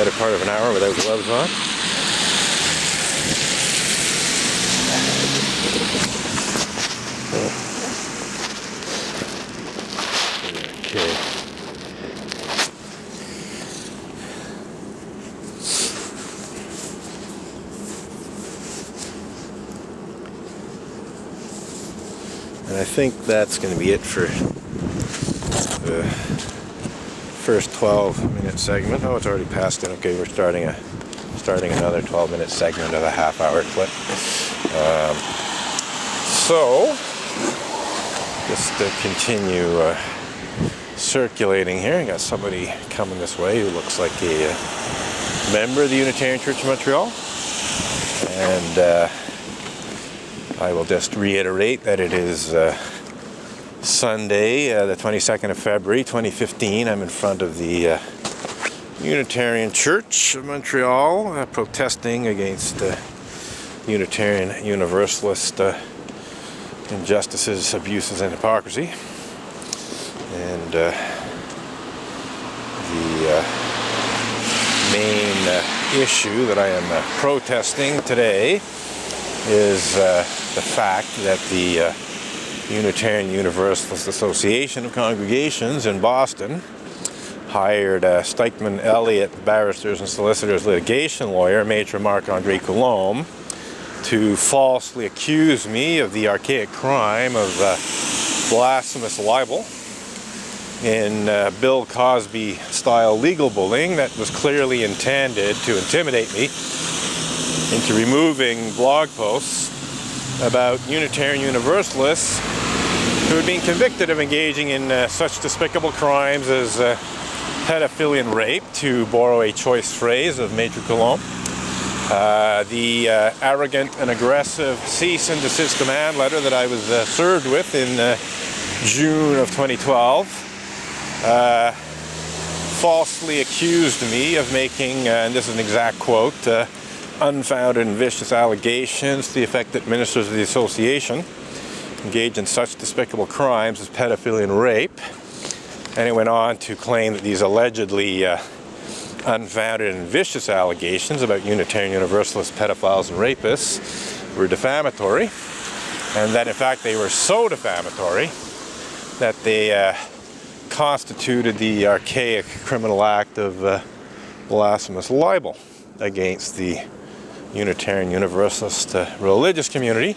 Better part of an hour without gloves on. Okay. And I think that's going to be it for the first 12-minute segment. Oh, it's already past it. Okay, we're starting another 12-minute segment of a half-hour clip. So, just to continue circulating here, I got somebody coming this way who looks like a member of the Unitarian Church of Montreal. And I will just reiterate that it is Sunday, the 22nd of February, 2015. I'm in front of the Unitarian Church of Montreal, protesting against Unitarian Universalist injustices, abuses, and hypocrisy. And the main issue that I am protesting today is the fact that the Unitarian Universalist Association of Congregations in Boston hired Stikeman Elliott Barristers and Solicitors litigation lawyer, Maitre Marc-André Coulombe, to falsely accuse me of the archaic crime of blasphemous libel in Bill Cosby-style legal bullying that was clearly intended to intimidate me into removing blog posts about Unitarian Universalists who had been convicted of engaging in such despicable crimes as pedophilia and rape, to borrow a choice phrase of Maitre Coulombe. The arrogant and aggressive cease and desist demand letter that I was served with in June of 2012 falsely accused me of making, and this is an exact quote, unfounded and vicious allegations to the effect that ministers of the association engage in such despicable crimes as pedophilia and rape. And it went on to claim that these allegedly unfounded and vicious allegations about Unitarian Universalist pedophiles and rapists were defamatory, and that in fact they were so defamatory that they constituted the archaic criminal act of blasphemous libel against the Unitarian Universalist religious community.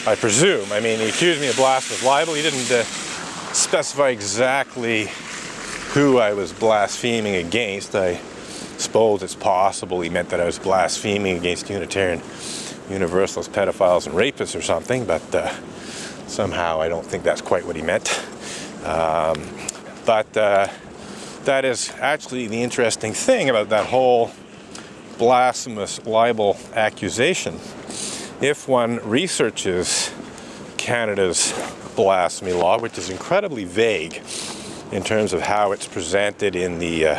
I presume. I mean, he accused me of blasphemous libel. He didn't specify exactly who I was blaspheming against. I suppose it's possible he meant that I was blaspheming against Unitarian Universalist pedophiles and rapists or something, but somehow I don't think that's quite what he meant. But that is actually the interesting thing about that whole blasphemous libel accusation. If one researches Canada's blasphemy law, which is incredibly vague in terms of how it's presented in the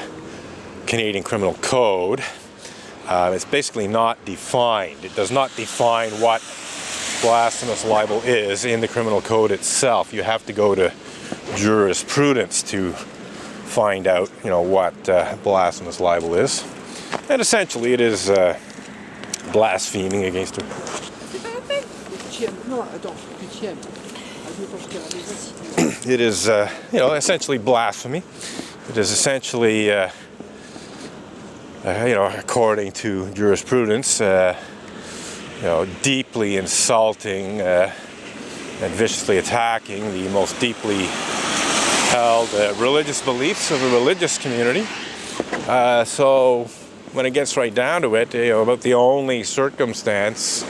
Canadian Criminal Code, it's basically not defined. It does not define what blasphemous libel is in the Criminal Code itself. You have to go to jurisprudence to find out, what blasphemous libel is. And essentially it is blaspheming against her. It is, essentially blasphemy. It is essentially, according to jurisprudence, deeply insulting and viciously attacking the most deeply held religious beliefs of a religious community. So when it gets right down to it, about the only circumstance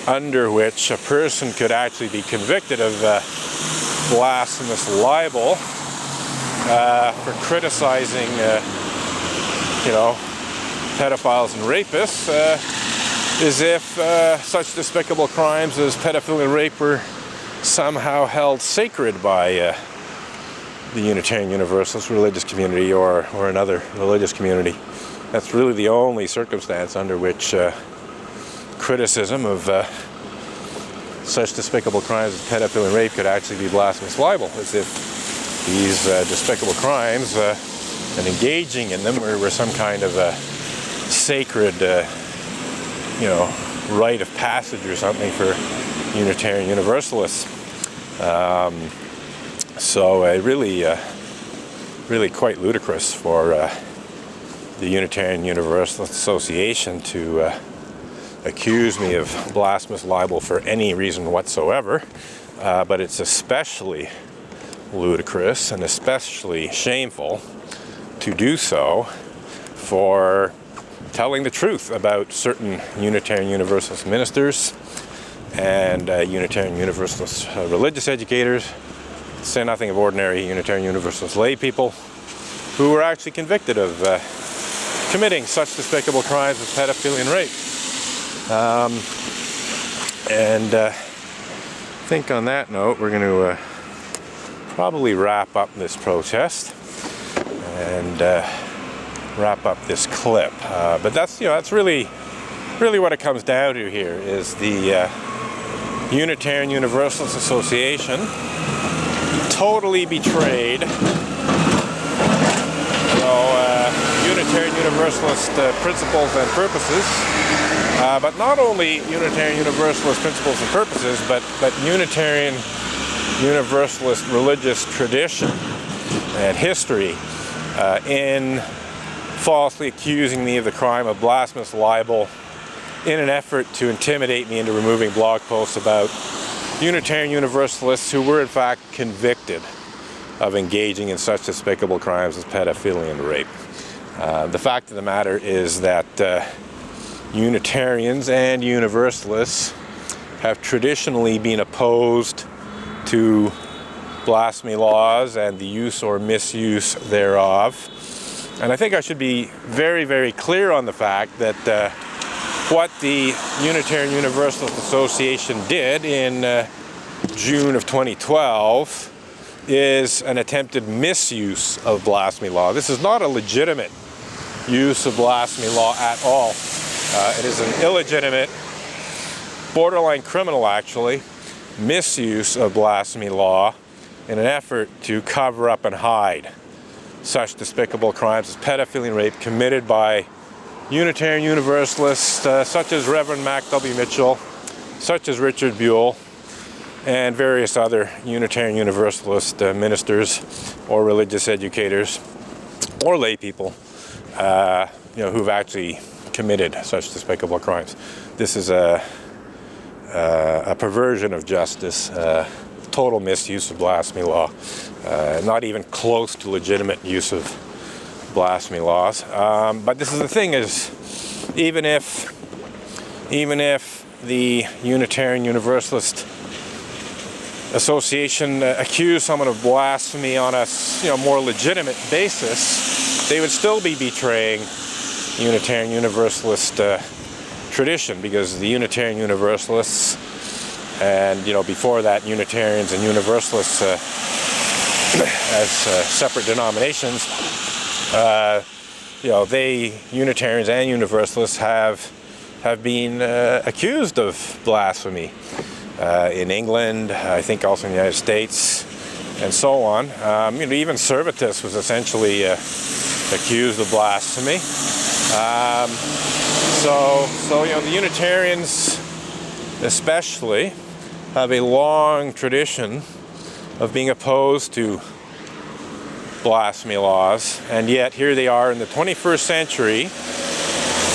under which a person could actually be convicted of blasphemous libel for criticizing, pedophiles and rapists, is if such despicable crimes as pedophilia and rape were somehow held sacred by the Unitarian Universalist religious community or another religious community. That's really the only circumstance under which criticism of such despicable crimes as pedophilia and rape could actually be blasphemous libel, as if these despicable crimes and engaging in them were some kind of a sacred, rite of passage or something for Unitarian Universalists. So really quite ludicrous for the Unitarian Universalist Association to accuse me of blasphemous libel for any reason whatsoever, but it's especially ludicrous and especially shameful to do so for telling the truth about certain Unitarian Universalist ministers and Unitarian Universalist religious educators, say nothing of ordinary Unitarian Universalist lay people who were actually convicted of committing such despicable crimes as pedophilia and rape. I think on that note, we're going to probably wrap up this protest and wrap up this clip. But that's really what it comes down to here is the Unitarian Universalist Association totally betrayed Unitarian Universalist principles and purposes, but not only Unitarian Universalist principles and purposes, but Unitarian Universalist religious tradition and history in falsely accusing me of the crime of blasphemous libel in an effort to intimidate me into removing blog posts about Unitarian Universalists who were in fact convicted of engaging in such despicable crimes as pedophilia and rape. The fact of the matter is that Unitarians and Universalists have traditionally been opposed to blasphemy laws and the use or misuse thereof. And I think I should be very, very clear on the fact that what the Unitarian Universalist Association did in June of 2012 is an attempted misuse of blasphemy law. This is not a legitimate use of blasphemy law at all. It is an illegitimate, borderline criminal actually, misuse of blasphemy law in an effort to cover up and hide such despicable crimes as pedophilia and rape committed by Unitarian Universalists such as Reverend Mac W. Mitchell, such as Richard Buell, and various other Unitarian Universalist ministers or religious educators or lay people who've actually committed such despicable crimes. This is a perversion of justice, total misuse of blasphemy law, not even close to legitimate use of blasphemy laws. But this is the thing is, even if the Unitarian Universalist Association accused someone of blasphemy on a more legitimate basis, they would still be betraying Unitarian Universalist tradition, because the Unitarian Universalists and before that Unitarians and Universalists as separate denominations, Unitarians and Universalists have been accused of blasphemy in England, I think also in the United States, and so on. Even Servetus was essentially accused of blasphemy. The Unitarians especially have a long tradition of being opposed to blasphemy laws, and yet here they are in the 21st century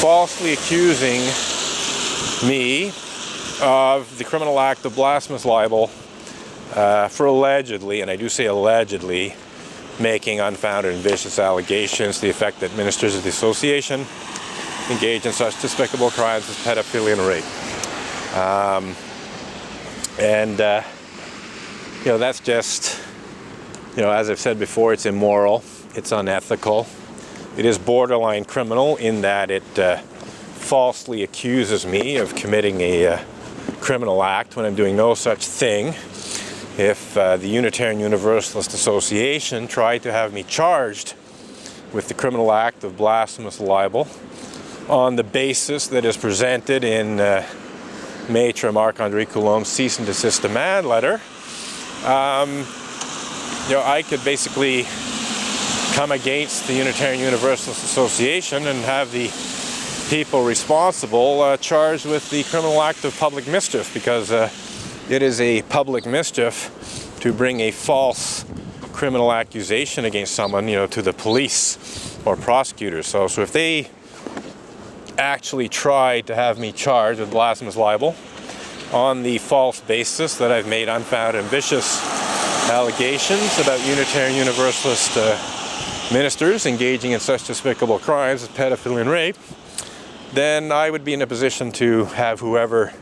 falsely accusing me of the criminal act of blasphemous libel for allegedly, and I do say allegedly, making unfounded and vicious allegations to the effect that ministers of the association engage in such despicable crimes as pedophilia and rape. That's just, as I've said before, it's immoral, it's unethical, it is borderline criminal in that it falsely accuses me of committing a criminal act when I'm doing no such thing. If the Unitarian Universalist Association tried to have me charged with the criminal act of blasphemous libel on the basis that is presented in Maître Marc-André Coulombe's cease and desist demand letter, I could basically come against the Unitarian Universalist Association and have the people responsible charged with the criminal act of public mischief, because it is a public mischief to bring a false criminal accusation against someone, to the police or prosecutors. So if they actually tried to have me charged with blasphemous libel on the false basis that I've made unfounded and vicious allegations about Unitarian Universalist ministers engaging in such despicable crimes as pedophilia and rape, then I would be in a position to have whoever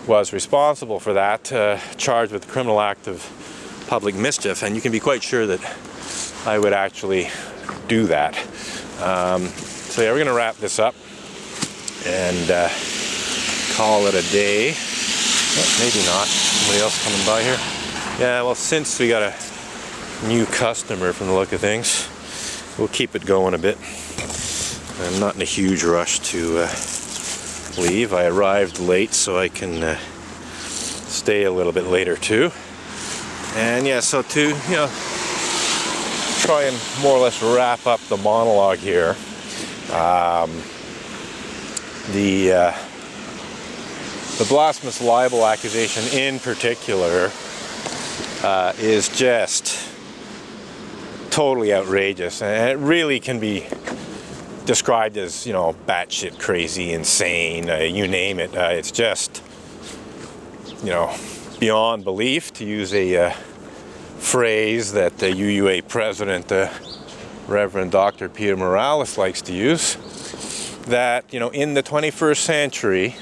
was responsible for that charged with the criminal act of public mischief, and you can be quite sure that I would actually do that. So yeah, we're going to wrap this up and call it a day. Oh, maybe not. Somebody else coming by here? Yeah, well, since we got a new customer from the look of things, we'll keep it going a bit. I'm not in a huge rush to leave. I arrived late, so I can stay a little bit later too. And yeah, so to try and more or less wrap up the monologue here, the blasphemous libel accusation in particular is just totally outrageous, and it really can be described as, batshit crazy, insane, you name it. It's just, beyond belief, to use a phrase that the UUA president, Reverend Dr. Peter Morales, likes to use, that, in the 21st century,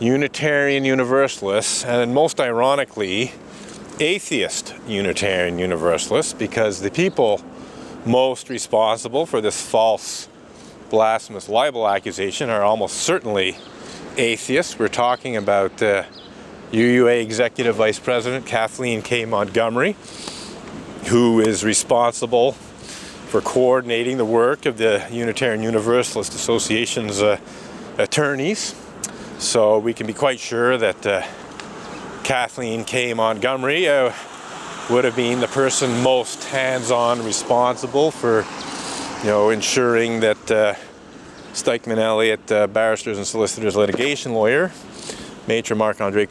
Unitarian Universalists, and most ironically, atheist Unitarian Universalists, because the people most responsible for this false blasphemous libel accusation are almost certainly atheists. We're talking about UUA Executive Vice President Kathleen K. Montgomery, who is responsible for coordinating the work of the Unitarian Universalist Association's attorneys. So we can be quite sure that Kathleen K. Montgomery would have been the person most hands-on responsible for, ensuring that Stikeman Elliott, barristers and solicitors litigation lawyer, Maitre Marc-Andre